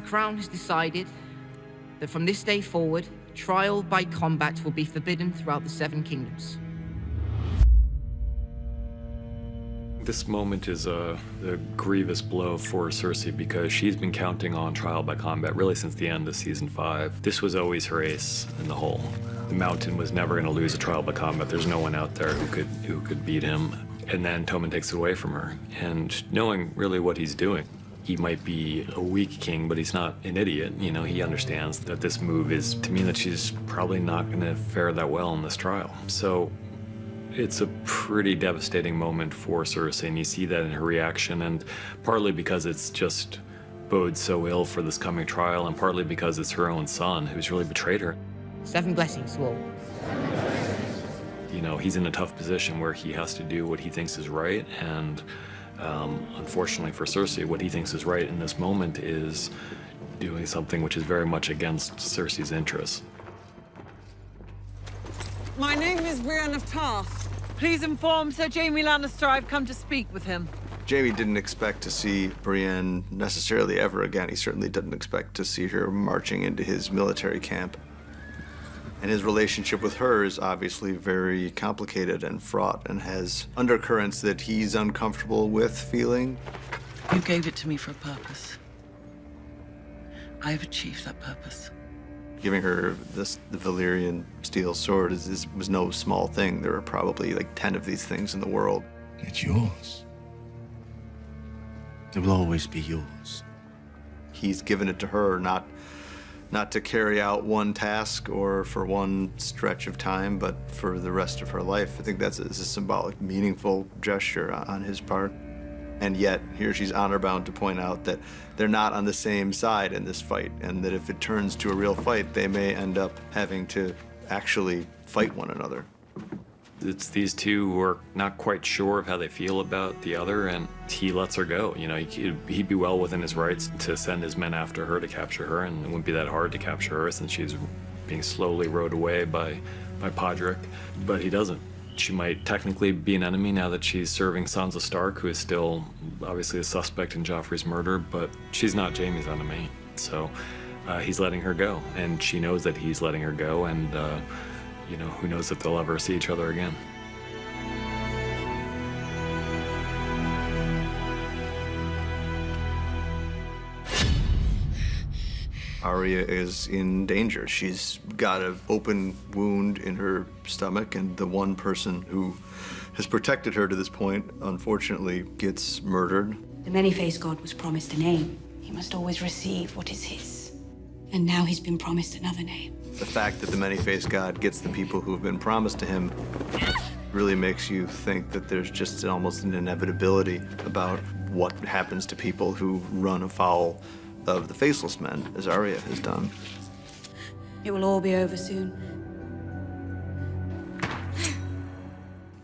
the Crown has decided that from this day forward, trial by combat will be forbidden throughout the Seven Kingdoms. This moment is a grievous blow for Cersei because she's been counting on trial by combat really since the end of season 5. This was always her ace in the hole. The Mountain was never going to lose a trial by combat. There's no one out there who could beat him. And then Tommen takes it away from her. And knowing really what he's doing, he might be a weak king, but he's not an idiot. You know, he understands that this move is to mean that she's probably not going to fare that well in this trial. So it's a pretty devastating moment for Cersei, and you see that in her reaction, and partly because it's just bodes so ill for this coming trial, and partly because it's her own son who's really betrayed her. 7 blessings to all. You know, he's in a tough position where he has to do what he thinks is right, and unfortunately for Cersei, what he thinks is right in this moment is doing something which is very much against Cersei's interests. My name is Brienne of Tarth. Please inform Sir Jaime Lannister I've come to speak with him. Jaime didn't expect to see Brienne necessarily ever again. He certainly didn't expect to see her marching into his military camp. And his relationship with her is obviously very complicated and fraught and has undercurrents that he's uncomfortable with feeling. You gave it to me for a purpose. I have achieved that purpose. Giving her the Valyrian steel sword was no small thing. There are probably like 10 of these things in the world. It's yours. It will always be yours. He's given it to her, not to carry out one task or for one stretch of time, but for the rest of her life. I think that's a symbolic, meaningful gesture on his part. And yet, here she's honor-bound to point out that they're not on the same side in this fight, and that if it turns to a real fight, they may end up having to actually fight one another. It's these two who are not quite sure of how they feel about the other, and he lets her go. You know, he'd be well within his rights to send his men after her to capture her, and it wouldn't be that hard to capture her since she's being slowly rode away by Podrick, but he doesn't. She might technically be an enemy now that she's serving Sansa Stark, who is still obviously a suspect in Joffrey's murder, but she's not Jaime's enemy. So he's letting her go, and she knows that he's letting her go, and you know, who knows if they'll ever see each other again. Arya is in danger. She's got an open wound in her stomach, and the one person who has protected her to this point, unfortunately, gets murdered. The many-faced god was promised a name. He must always receive what is his. And now he's been promised another name. The fact that the many-faced god gets the people who have been promised to him really makes you think that there's just almost an inevitability about what happens to people who run afoul of the Faceless Men, as Arya has done. It will all be over soon.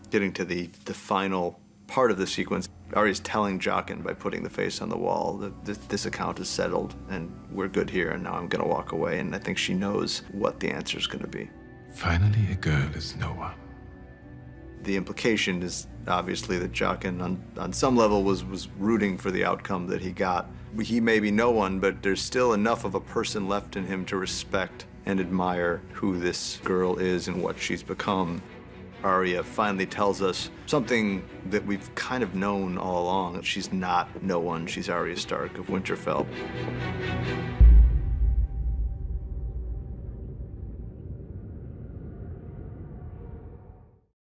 Getting to the final part of the sequence, Arya's telling Jaqen by putting the face on the wall that this account is settled and we're good here and now I'm gonna walk away, and I think she knows what the answer is gonna be. Finally, a girl is no one. The implication is obviously that Jaqen on some level was rooting for the outcome that he got. He may be no one, but there's still enough of a person left in him to respect and admire who this girl is and what she's become. Arya finally tells us something that we've kind of known all along, that she's not no one, she's Arya Stark of Winterfell.